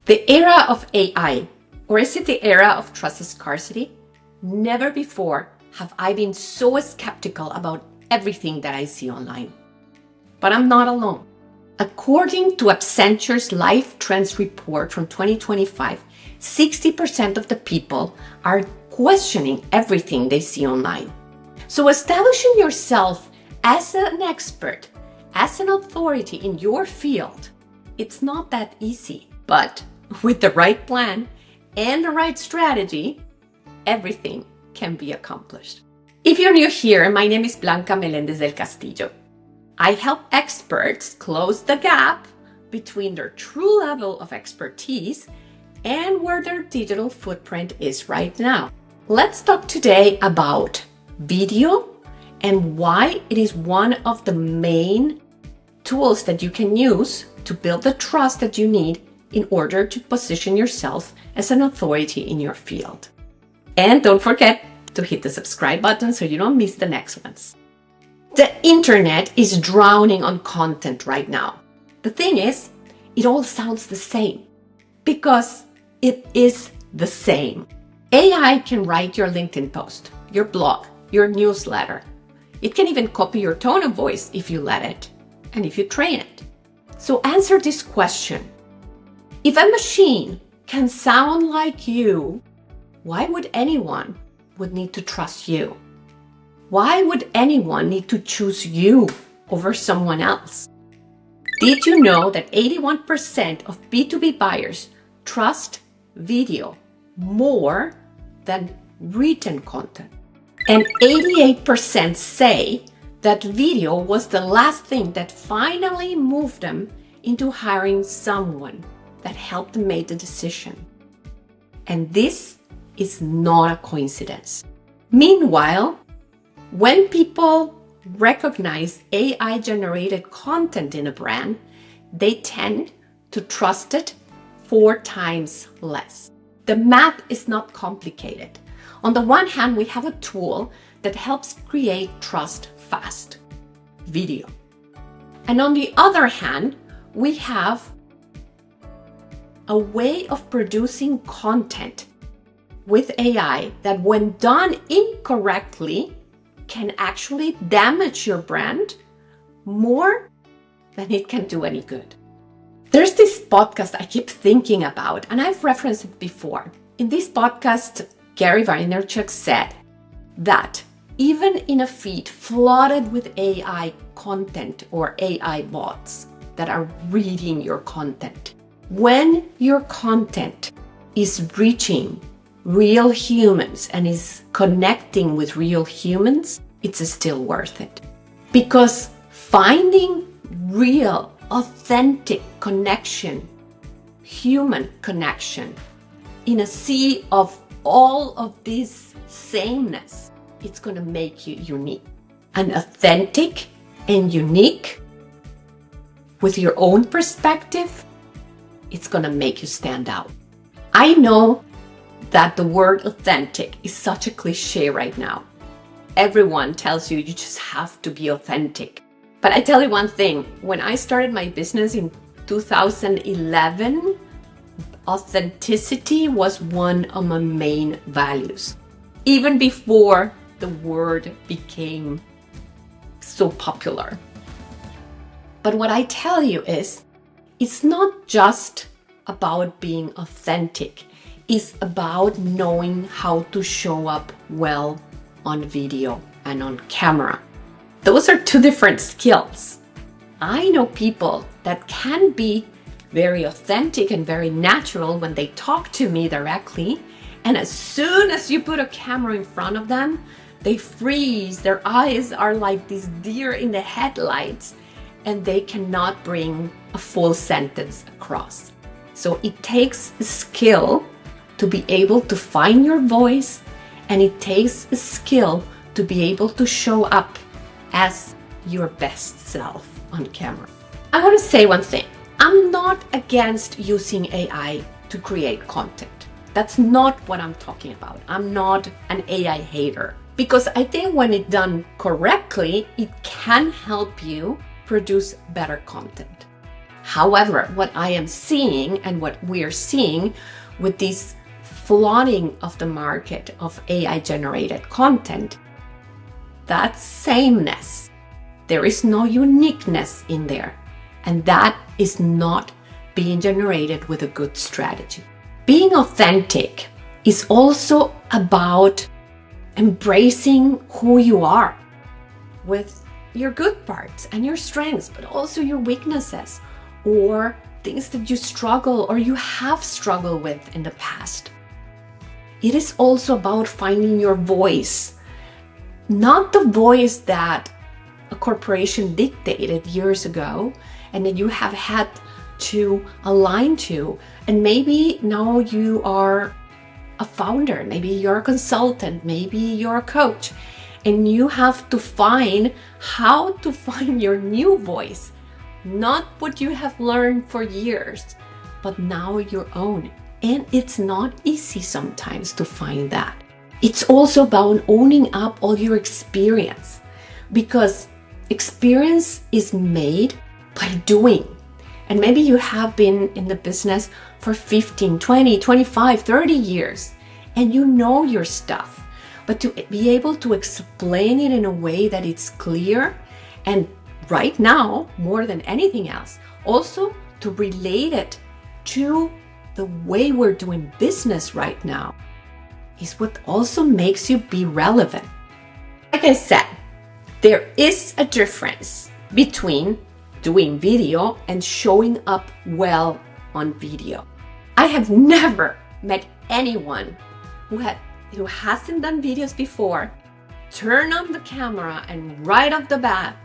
The era of AI, or is it the era of trust scarcity? Never before have I been so skeptical about everything that I see online. But I'm not alone. According to Accenture's Life Trends report from 2025, 60% of the people are questioning everything they see online. So establishing yourself as an expert, as an authority in your field, it's not that easy. But with the right plan and the right strategy, everything can be accomplished. If you're new here, my name is Blanca Melendez del Castillo. I help experts close the gap between their true level of expertise and where their digital footprint is right now. Let's talk today about video and why it is one of the main tools that you can use to build the trust that you need in order to position yourself as an authority in your field. And don't forget to hit the subscribe button so you don't miss the next ones. The internet is drowning on content right now. The thing is, it all sounds the same because it is the same. AI can write your LinkedIn post, your blog, your newsletter. It can even copy your tone of voice if you let it and if you train it. So answer this question. If a machine can sound like you, why would anyone need to trust you? Why would anyone need to choose you over someone else? Did you know that 81% of B2B buyers trust video more than written content? And 88% say that video was the last thing that finally moved them into hiring someone that helped them make the decision. And this is not a coincidence. Meanwhile, when people recognize AI-generated content in a brand, they tend to trust it 4 times less. The math is not complicated. On the one hand, we have a tool that helps create trust fast, video. And on the other hand, we have a way of producing content with AI that, when done incorrectly, can actually damage your brand more than it can do any good. There's this podcast I keep thinking about, and I've referenced it before. In this podcast, Gary Vaynerchuk said that even in a feed flooded with AI content or AI bots that are reading your content, when your content is reaching real humans and is connecting with real humans, it's still worth it. Because finding real, authentic connection, human connection, in a sea of all of this sameness, it's going to make you unique. And authentic and unique with your own perspective, it's going to make you stand out. I know that the word authentic is such a cliche right now. Everyone tells you just have to be authentic. But I tell you one thing, when I started my business in 2011, authenticity was one of my main values, even before the word became so popular. But what I tell you is, it's not just about being authentic. It's about knowing how to show up well on video and on camera. Those are 2 different skills. I know people that can be very authentic and very natural when they talk to me directly, and as soon as you put a camera in front of them, they freeze. Their eyes are like these deer in the headlights, and they cannot bring a full sentence across. So it takes a skill to be able to find your voice, and it takes a skill to be able to show up as your best self on camera. I want to say one thing. I'm not against using AI to create content. That's not what I'm talking about. I'm not an AI hater, because I think when it's done correctly, it can help you produce better content. However, what I am seeing and what we're seeing with this flooding of the market of AI generated content, that sameness, there is no uniqueness in there. And that is not being generated with a good strategy. Being authentic is also about embracing who you are with your good parts and your strengths, but also your weaknesses or things that you struggle or you have struggled with in the past. It is also about finding your voice, not the voice that a corporation dictated years ago and that you have had to align to. And maybe now you are a founder, maybe you're a consultant, maybe you're a coach, and you have to find how to find your new voice, not what you have learned for years, but now your own. And it's not easy sometimes to find that. It's also about owning up all your experience, because experience is made by doing. And maybe you have been in the business for 15, 20, 25, 30 years, and you know your stuff. But to be able to explain it in a way that it's clear, and right now, more than anything else, also to relate it to the way we're doing business right now, is what also makes you be relevant. Like I said, there is a difference between doing video and showing up well on video. I have never met anyone who hasn't done videos before, turn on the camera, and right off the bat,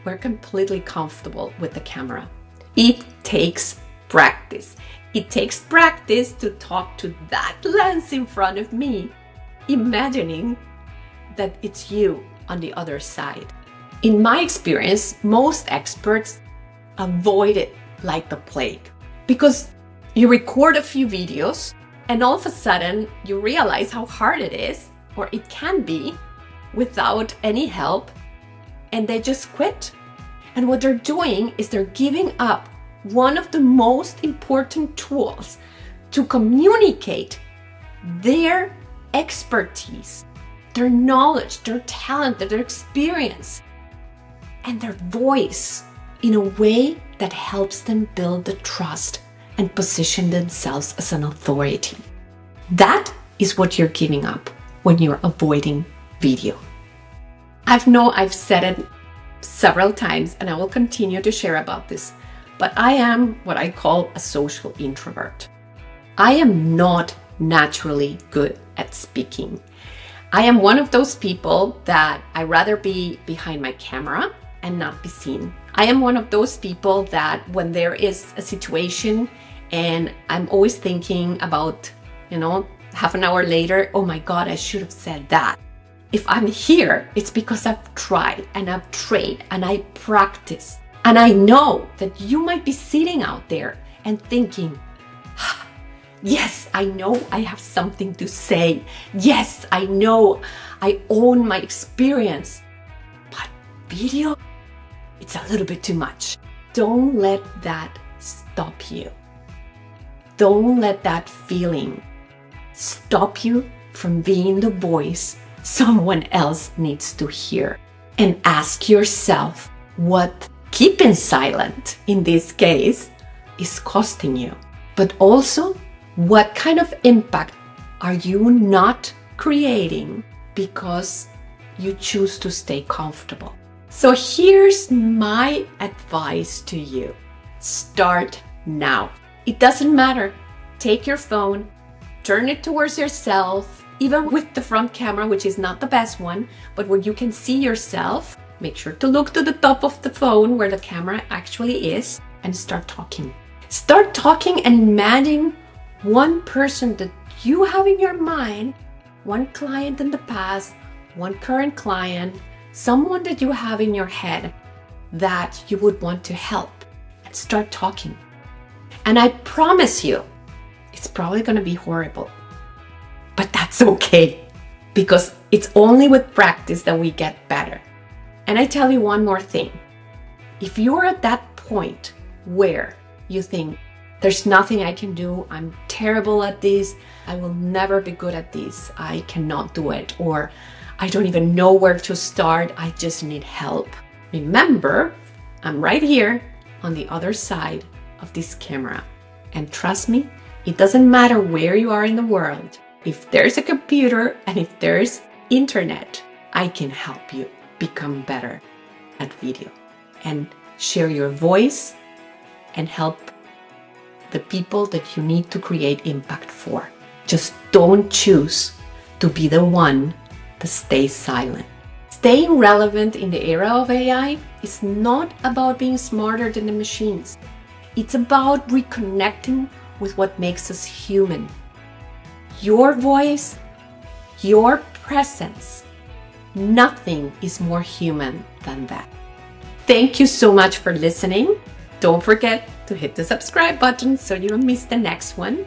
we're completely comfortable with the camera. It takes practice. It takes practice to talk to that lens in front of me, imagining that it's you on the other side. In my experience, most experts avoid it like the plague, because you record a few videos and all of a sudden you realize how hard it is, or it can be, without any help, and they just quit. And what they're doing is they're giving up one of the most important tools to communicate their expertise, their knowledge, their talent, their experience, and their voice in a way that helps them build the trust and position themselves as an authority. That is what you're giving up when you're avoiding video. I've said it several times, and I will continue to share about this, but I am what I call a social introvert. I am not naturally good at speaking. I am one of those people that I rather be behind my camera and not be seen. I am one of those people that when there is a situation and I'm always thinking about, half an hour later, oh my God, I should have said that. If I'm here, it's because I've tried and I've trained and I practice. And I know that you might be sitting out there and thinking, yes, I know I have something to say. Yes, I know I own my experience. But video, it's a little bit too much. Don't let that stop you. Don't let that feeling stop you from being the voice someone else needs to hear. And ask yourself what keeping silent in this case is costing you. But also, what kind of impact are you not creating because you choose to stay comfortable? So here's my advice to you. Start now. It doesn't matter. Take your phone, turn it towards yourself, even with the front camera, which is not the best one, but where you can see yourself. Make sure to look to the top of the phone where the camera actually is and start talking. Start talking and imagine one person that you have in your mind, one client in the past, one current client, someone that you have in your head that you would want to help, and start talking. And I promise you, it's probably going to be horrible, but that's okay, because it's only with practice that we get better. And I tell you one more thing. If you're at that point where you think, there's nothing I can do, I'm terrible at this, I will never be good at this, I cannot do it, or I don't even know where to start, I just need help. Remember, I'm right here on the other side of this camera. And trust me, it doesn't matter where you are in the world. If there's a computer and if there's internet, I can help you become better at video and share your voice and help the people that you need to create impact for. Just don't choose to be the one that stays silent. Staying relevant in the era of AI is not about being smarter than the machines. It's about reconnecting with what makes us human. Your voice, your presence, nothing is more human than that. Thank you so much for listening. Don't forget to hit the subscribe button so you don't miss the next one.